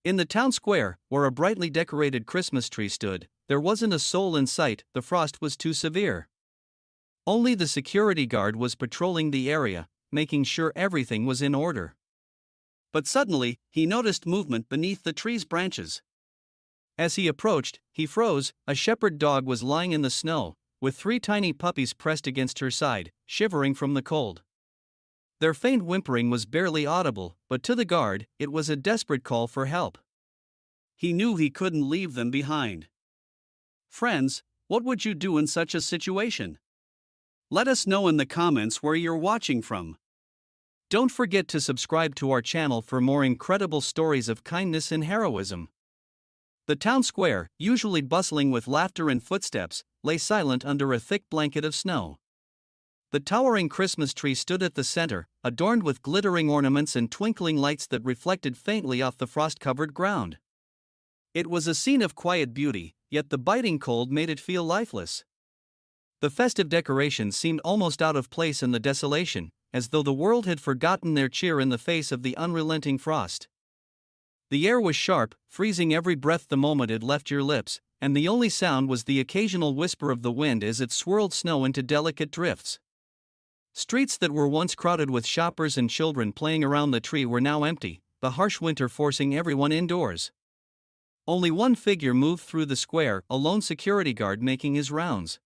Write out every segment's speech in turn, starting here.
In the town square, where a brightly decorated Christmas tree stood, there wasn't a soul in sight. The frost was too severe. Only the security guard was patrolling the area, making sure everything was in order. But suddenly, he noticed movement beneath the tree's branches. As he approached, he froze. A shepherd dog was lying in the snow, with 3 tiny puppies pressed against her side, shivering from the cold. Their faint whimpering was barely audible, but to the guard, it was a desperate call for help. He knew he couldn't leave them behind. Friends, what would you do in such a situation? Let us know in the comments where you're watching from. Don't forget to subscribe to our channel for more incredible stories of kindness and heroism. The town square, usually bustling with laughter and footsteps, lay silent under a thick blanket of snow. The towering Christmas tree stood at the center, adorned with glittering ornaments and twinkling lights that reflected faintly off the frost-covered ground. It was a scene of quiet beauty, yet the biting cold made it feel lifeless. The festive decorations seemed almost out of place in the desolation, as though the world had forgotten their cheer in the face of the unrelenting frost. The air was sharp, freezing every breath the moment it left your lips, and the only sound was the occasional whisper of the wind as it swirled snow into delicate drifts. Streets that were once crowded with shoppers and children playing around the tree were now empty, the harsh winter forcing everyone indoors. Only one figure moved through the square, a lone security guard making his rounds.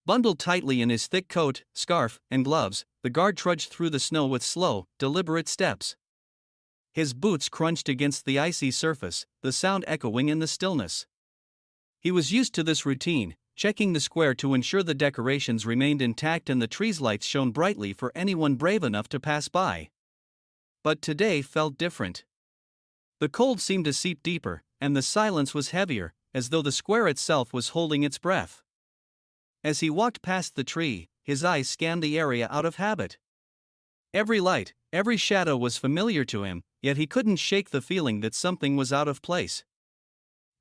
Bundled tightly in his thick coat, scarf, and gloves, the guard trudged through the snow with slow, deliberate steps. His boots crunched against the icy surface, the sound echoing in the stillness. He was used to this routine, checking the square to ensure the decorations remained intact and the tree's lights shone brightly for anyone brave enough to pass by. But today felt different. The cold seemed to seep deeper, and the silence was heavier, as though the square itself was holding its breath. As he walked past the tree, his eyes scanned the area out of habit. Every light, every shadow was familiar to him, yet he couldn't shake the feeling that something was out of place.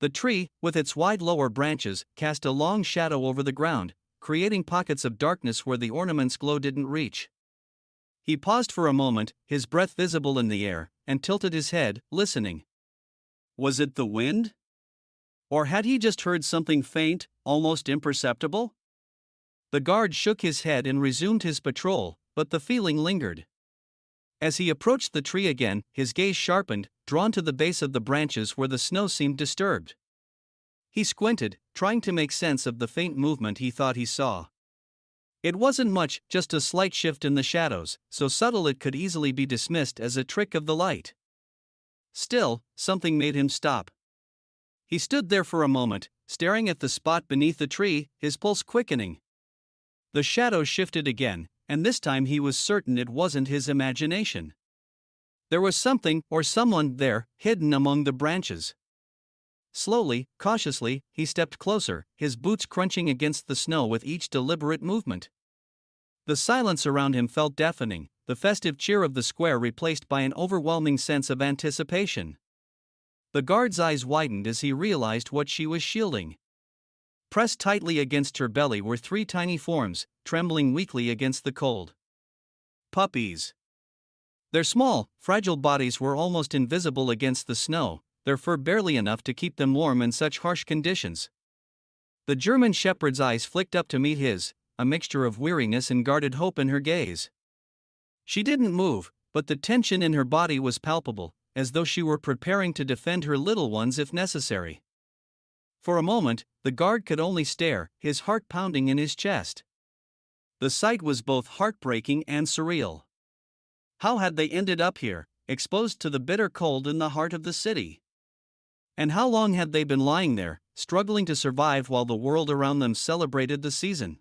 The tree, with its wide lower branches, cast a long shadow over the ground, creating pockets of darkness where the ornament's glow didn't reach. He paused for a moment, his breath visible in the air, and tilted his head, listening. Was it the wind? Or had he just heard something faint, almost imperceptible? The guard shook his head and resumed his patrol, but the feeling lingered. As he approached the tree again, his gaze sharpened, drawn to the base of the branches where the snow seemed disturbed. He squinted, trying to make sense of the faint movement he thought he saw. It wasn't much, just a slight shift in the shadows, so subtle it could easily be dismissed as a trick of the light. Still, something made him stop. He stood there for a moment, staring at the spot beneath the tree, his pulse quickening. The shadow shifted again, and this time he was certain it wasn't his imagination. There was something or someone there, hidden among the branches. Slowly, cautiously, he stepped closer, his boots crunching against the snow with each deliberate movement. The silence around him felt deafening, the festive cheer of the square replaced by an overwhelming sense of anticipation. The guard's eyes widened as he realized what she was shielding. Pressed tightly against her belly were 3 tiny forms, trembling weakly against the cold. Puppies. Their small, fragile bodies were almost invisible against the snow, their fur barely enough to keep them warm in such harsh conditions. The German shepherd's eyes flicked up to meet his, a mixture of weariness and guarded hope in her gaze. She didn't move, but the tension in her body was palpable, as though she were preparing to defend her little ones if necessary. For a moment, the guard could only stare, his heart pounding in his chest. The sight was both heartbreaking and surreal. How had they ended up here, exposed to the bitter cold in the heart of the city? And how long had they been lying there, struggling to survive while the world around them celebrated the season?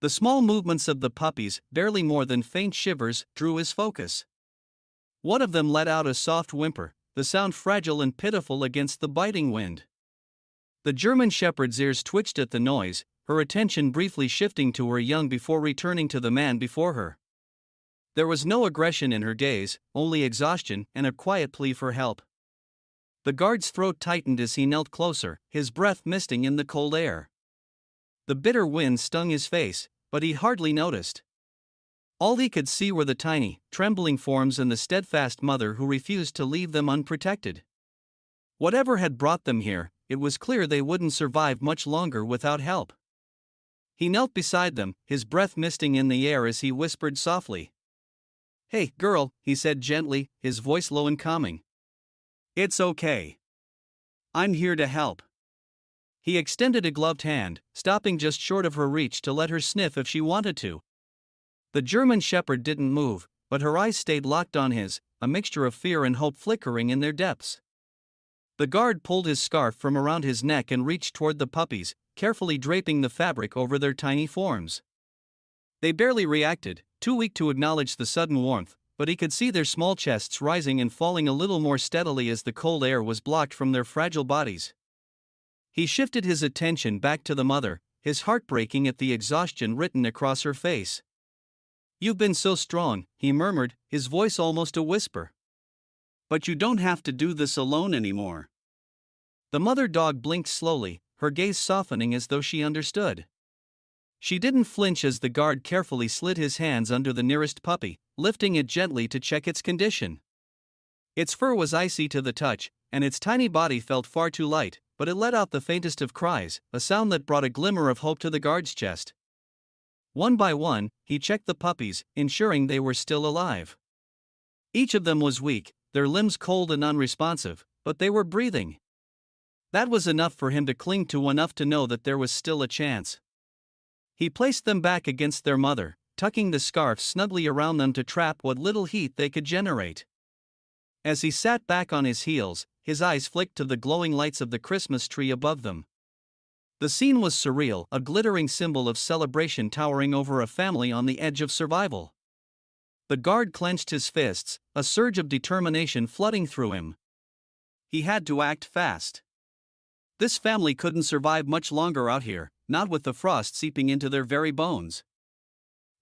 The small movements of the puppies, barely more than faint shivers, drew his focus. One of them let out a soft whimper, the sound fragile and pitiful against the biting wind. The German shepherd's ears twitched at the noise, her attention briefly shifting to her young before returning to the man before her. There was no aggression in her gaze, only exhaustion and a quiet plea for help. The guard's throat tightened as he knelt closer, his breath misting in the cold air. The bitter wind stung his face, but he hardly noticed. All he could see were the tiny, trembling forms and the steadfast mother who refused to leave them unprotected. Whatever had brought them here, it was clear they wouldn't survive much longer without help. He knelt beside them, his breath misting in the air as he whispered softly. "Hey, girl," he said gently, his voice low and calming. "It's okay. I'm here to help." He extended a gloved hand, stopping just short of her reach to let her sniff if she wanted to. The German Shepherd didn't move, but her eyes stayed locked on his, a mixture of fear and hope flickering in their depths. The guard pulled his scarf from around his neck and reached toward the puppies, carefully draping the fabric over their tiny forms. They barely reacted, too weak to acknowledge the sudden warmth, but he could see their small chests rising and falling a little more steadily as the cold air was blocked from their fragile bodies. He shifted his attention back to the mother, his heart breaking at the exhaustion written across her face. "You've been so strong," he murmured, his voice almost a whisper. "But you don't have to do this alone anymore." The mother dog blinked slowly, her gaze softening as though she understood. She didn't flinch as the guard carefully slid his hands under the nearest puppy, lifting it gently to check its condition. Its fur was icy to the touch, and its tiny body felt far too light, but it let out the faintest of cries, a sound that brought a glimmer of hope to the guard's chest. One by one, he checked the puppies, ensuring they were still alive. Each of them was weak, their limbs cold and unresponsive, but they were breathing. That was enough for him to cling to, enough to know that there was still a chance. He placed them back against their mother, tucking the scarf snugly around them to trap what little heat they could generate. As he sat back on his heels, his eyes flicked to the glowing lights of the Christmas tree above them. The scene was surreal, a glittering symbol of celebration towering over a family on the edge of survival. The guard clenched his fists, a surge of determination flooding through him. He had to act fast. This family couldn't survive much longer out here, not with the frost seeping into their very bones.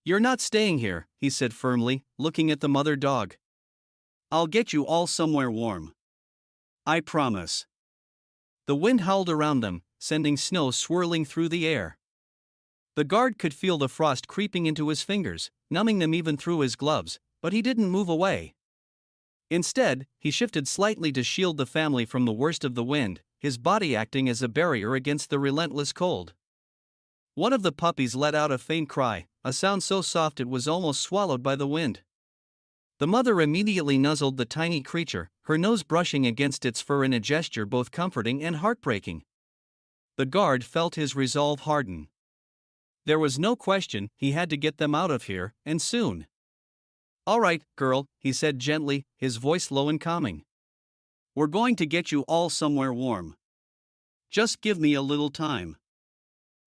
"You're not staying here," he said firmly, looking at the mother dog. "I'll get you all somewhere warm. I promise." The wind howled around them, sending snow swirling through the air. The guard could feel the frost creeping into his fingers, numbing them even through his gloves, but he didn't move away. Instead, he shifted slightly to shield the family from the worst of the wind, his body acting as a barrier against the relentless cold. One of the puppies let out a faint cry, a sound so soft it was almost swallowed by the wind. The mother immediately nuzzled the tiny creature, her nose brushing against its fur in a gesture both comforting and heartbreaking. The guard felt his resolve harden. There was no question, he had to get them out of here, and soon. "All right, girl," he said gently, his voice low and calming. "We're going to get you all somewhere warm. Just give me a little time."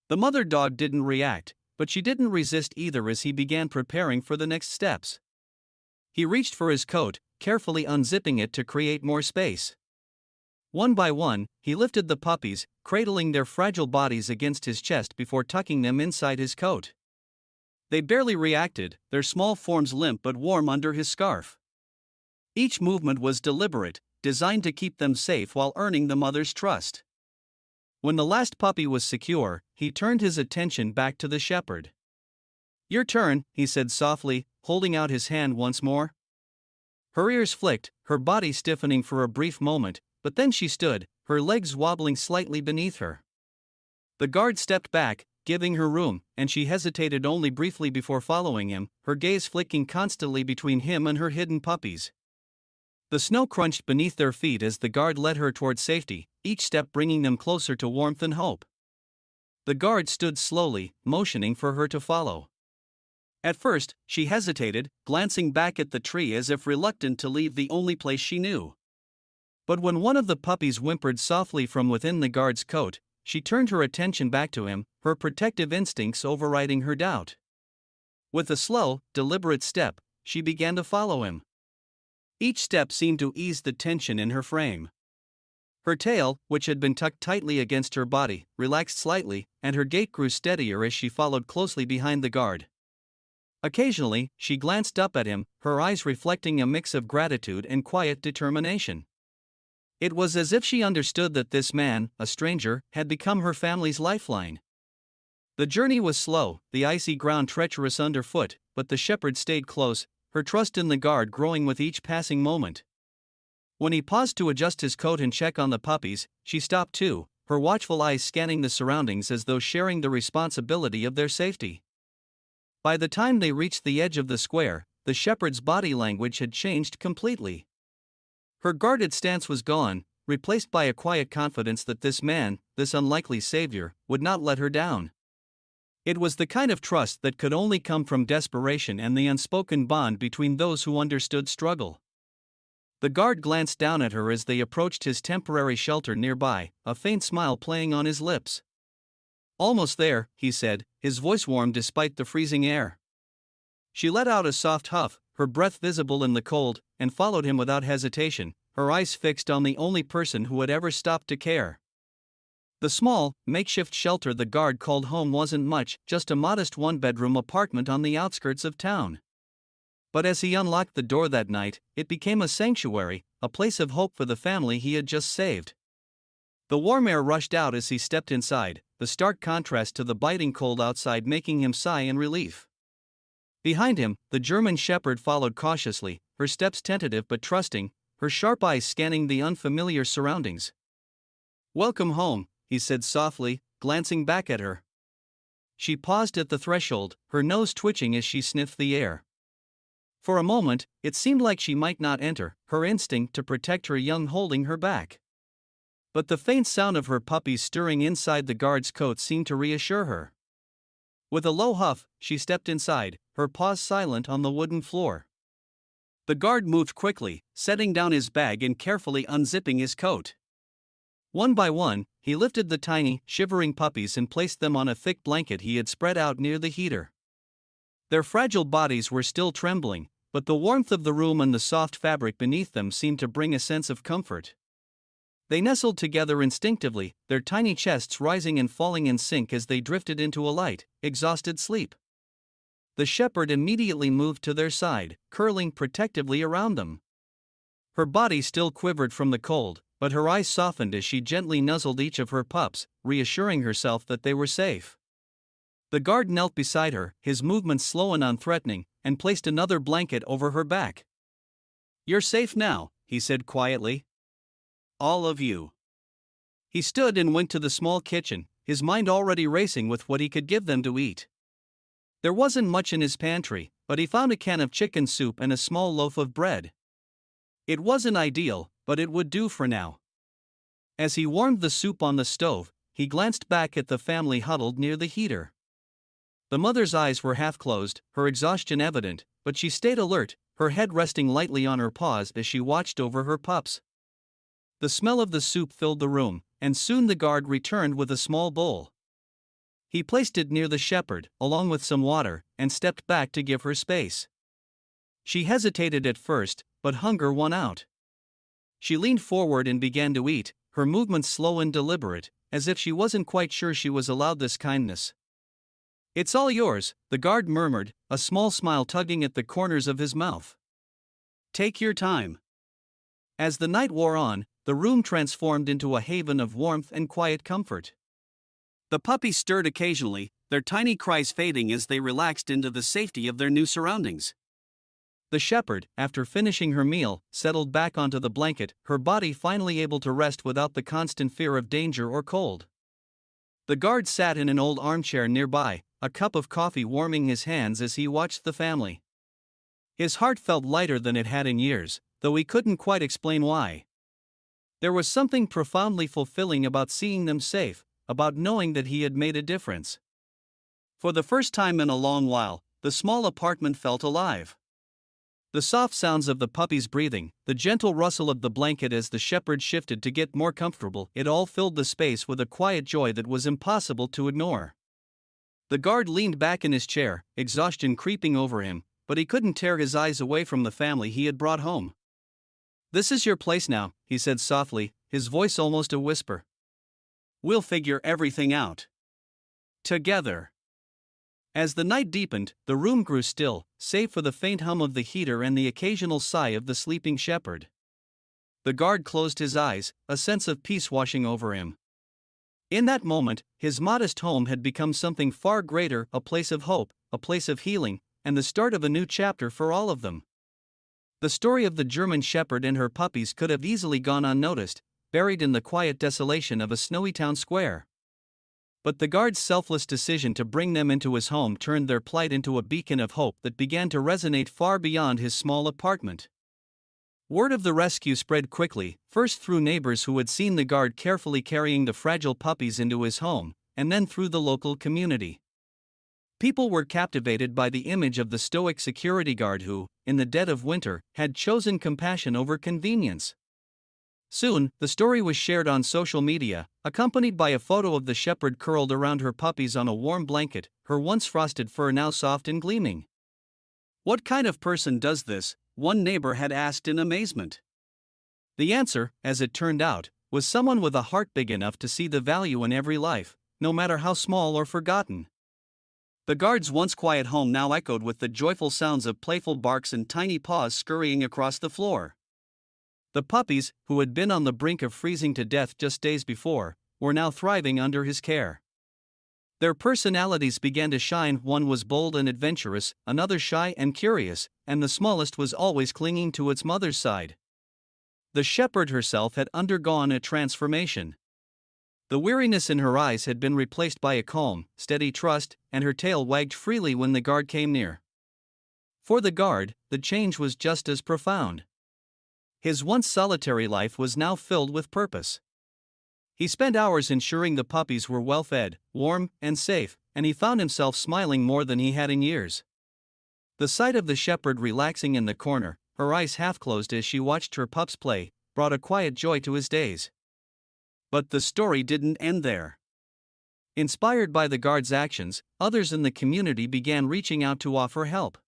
The mother dog didn't react, but she didn't resist either as he began preparing for the next steps. He reached for his coat, carefully unzipping it to create more space. One by one, he lifted the puppies, cradling their fragile bodies against his chest before tucking them inside his coat. They barely reacted, their small forms limp but warm under his scarf. Each movement was deliberate, designed to keep them safe while earning the mother's trust. When the last puppy was secure, he turned his attention back to the shepherd. "Your turn," he said softly, holding out his hand once more. Her ears flicked, her body stiffening for a brief moment, but then she stood, her legs wobbling slightly beneath her. The guard stepped back, giving her room, and she hesitated only briefly before following him, her gaze flicking constantly between him and her hidden puppies. The snow crunched beneath their feet as the guard led her toward safety, each step bringing them closer to warmth and hope. The guard stood slowly, motioning for her to follow. At first, she hesitated, glancing back at the tree as if reluctant to leave the only place she knew. But when one of the puppies whimpered softly from within the guard's coat, she turned her attention back to him, her protective instincts overriding her doubt. With a slow, deliberate step, she began to follow him. Each step seemed to ease the tension in her frame. Her tail, which had been tucked tightly against her body, relaxed slightly, and her gait grew steadier as she followed closely behind the guard. Occasionally, she glanced up at him, her eyes reflecting a mix of gratitude and quiet determination. It was as if she understood that this man, a stranger, had become her family's lifeline. The journey was slow, the icy ground treacherous underfoot, but the shepherd stayed close, her trust in the guard growing with each passing moment. When he paused to adjust his coat and check on the puppies, she stopped too, her watchful eyes scanning the surroundings as though sharing the responsibility of their safety. By the time they reached the edge of the square, the shepherd's body language had changed completely. Her guarded stance was gone, replaced by a quiet confidence that this man, this unlikely savior, would not let her down. It was the kind of trust that could only come from desperation and the unspoken bond between those who understood struggle. The guard glanced down at her as they approached his temporary shelter nearby, a faint smile playing on his lips. "Almost there," he said, his voice warm despite the freezing air. She let out a soft huff, her breath visible in the cold, and followed him without hesitation, her eyes fixed on the only person who had ever stopped to care. The small, makeshift shelter the guard called home wasn't much, just a modest one-bedroom apartment on the outskirts of town. But as he unlocked the door that night, it became a sanctuary, a place of hope for the family he had just saved. The warm air rushed out as he stepped inside, the stark contrast to the biting cold outside making him sigh in relief. Behind him, the German shepherd followed cautiously, her steps tentative but trusting, her sharp eyes scanning the unfamiliar surroundings. "Welcome home," he said softly, glancing back at her. She paused at the threshold, her nose twitching as she sniffed the air. For a moment, it seemed like she might not enter, her instinct to protect her young holding her back. But the faint sound of her puppies stirring inside the guard's coat seemed to reassure her. With a low huff, she stepped inside, her paws silent on the wooden floor. The guard moved quickly, setting down his bag and carefully unzipping his coat. One by one, he lifted the tiny, shivering puppies and placed them on a thick blanket he had spread out near the heater. Their fragile bodies were still trembling, but the warmth of the room and the soft fabric beneath them seemed to bring a sense of comfort. They nestled together instinctively, their tiny chests rising and falling in sync as they drifted into a light, exhausted sleep. The shepherd immediately moved to their side, curling protectively around them. Her body still quivered from the cold, but her eyes softened as she gently nuzzled each of her pups, reassuring herself that they were safe. The guard knelt beside her, his movements slow and unthreatening, and placed another blanket over her back. "You're safe now," he said quietly. "All of you." He stood and went to the small kitchen, his mind already racing with what he could give them to eat. There wasn't much in his pantry, but he found a can of chicken soup and a small loaf of bread. It wasn't ideal, but it would do for now. As he warmed the soup on the stove, he glanced back at the family huddled near the heater. The mother's eyes were half closed, her exhaustion evident, but she stayed alert, her head resting lightly on her paws as she watched over her pups. The smell of the soup filled the room, and soon the guard returned with a small bowl. He placed it near the shepherd, along with some water, and stepped back to give her space. She hesitated at first, but hunger won out. She leaned forward and began to eat, her movements slow and deliberate, as if she wasn't quite sure she was allowed this kindness. "It's all yours," the guard murmured, a small smile tugging at the corners of his mouth. "Take your time." As the night wore on, the room transformed into a haven of warmth and quiet comfort. The puppies stirred occasionally, their tiny cries fading as they relaxed into the safety of their new surroundings. The shepherd, after finishing her meal, settled back onto the blanket, her body finally able to rest without the constant fear of danger or cold. The guard sat in an old armchair nearby, a cup of coffee warming his hands as he watched the family. His heart felt lighter than it had in years, though he couldn't quite explain why. There was something profoundly fulfilling about seeing them safe, about knowing that he had made a difference. For the first time in a long while, the small apartment felt alive. The soft sounds of the puppies breathing, the gentle rustle of the blanket as the shepherd shifted to get more comfortable, it all filled the space with a quiet joy that was impossible to ignore. The guard leaned back in his chair, exhaustion creeping over him, but he couldn't tear his eyes away from the family he had brought home. "This is your place now," he said softly, his voice almost a whisper. "We'll figure everything out together." As the night deepened, the room grew still, save for the faint hum of the heater and the occasional sigh of the sleeping shepherd. The guard closed his eyes, a sense of peace washing over him. In that moment, his modest home had become something far greater, a place of hope, a place of healing, and the start of a new chapter for all of them. The story of the German Shepherd and her puppies could have easily gone unnoticed, buried in the quiet desolation of a snowy town square. But the guard's selfless decision to bring them into his home turned their plight into a beacon of hope that began to resonate far beyond his small apartment. Word of the rescue spread quickly, first through neighbors who had seen the guard carefully carrying the fragile puppies into his home, and then through the local community. People were captivated by the image of the stoic security guard who, in the dead of winter, had chosen compassion over convenience. Soon, the story was shared on social media, accompanied by a photo of the shepherd curled around her puppies on a warm blanket, her once frosted fur now soft and gleaming. "What kind of person does this?" one neighbor had asked in amazement. The answer, as it turned out, was someone with a heart big enough to see the value in every life, no matter how small or forgotten. The guard's once quiet home now echoed with the joyful sounds of playful barks and tiny paws scurrying across the floor. The puppies, who had been on the brink of freezing to death just days before, were now thriving under his care. Their personalities began to shine. One was bold and adventurous, another shy and curious, and the smallest was always clinging to its mother's side. The shepherd herself had undergone a transformation. The weariness in her eyes had been replaced by a calm, steady trust, and her tail wagged freely when the guard came near. For the guard, the change was just as profound. His once solitary life was now filled with purpose. He spent hours ensuring the puppies were well fed, warm, and safe, and he found himself smiling more than he had in years. The sight of the shepherd relaxing in the corner, her eyes half closed as she watched her pups play, brought a quiet joy to his days. But the story didn't end there. Inspired by the guard's actions, others in the community began reaching out to offer help.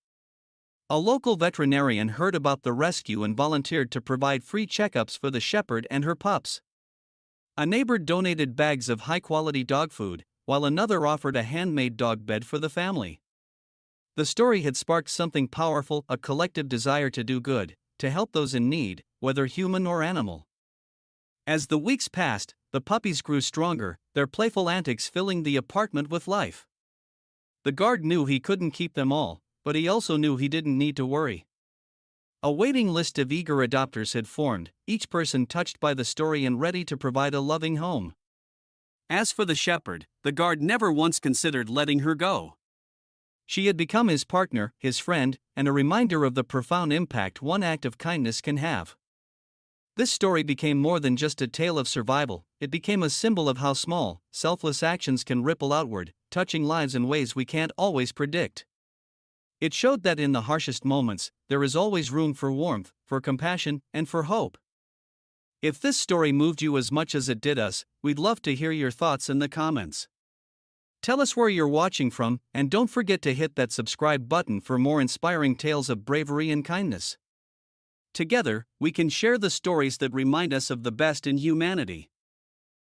A local veterinarian heard about the rescue and volunteered to provide free checkups for the shepherd and her pups. A neighbor donated bags of high-quality dog food, while another offered a handmade dog bed for the family. The story had sparked something powerful, a collective desire to do good, to help those in need, whether human or animal. As the weeks passed, the puppies grew stronger, their playful antics filling the apartment with life. The guard knew he couldn't keep them all, but he also knew he didn't need to worry. A waiting list of eager adopters had formed, each person touched by the story and ready to provide a loving home. As for the shepherd, the guard never once considered letting her go. She had become his partner, his friend, and a reminder of the profound impact one act of kindness can have. This story became more than just a tale of survival, it became a symbol of how small, selfless actions can ripple outward, touching lives in ways we can't always predict. It showed that in the harshest moments, there is always room for warmth, for compassion, and for hope. If this story moved you as much as it did us, we'd love to hear your thoughts in the comments. Tell us where you're watching from, and don't forget to hit that subscribe button for more inspiring tales of bravery and kindness. Together, we can share the stories that remind us of the best in humanity.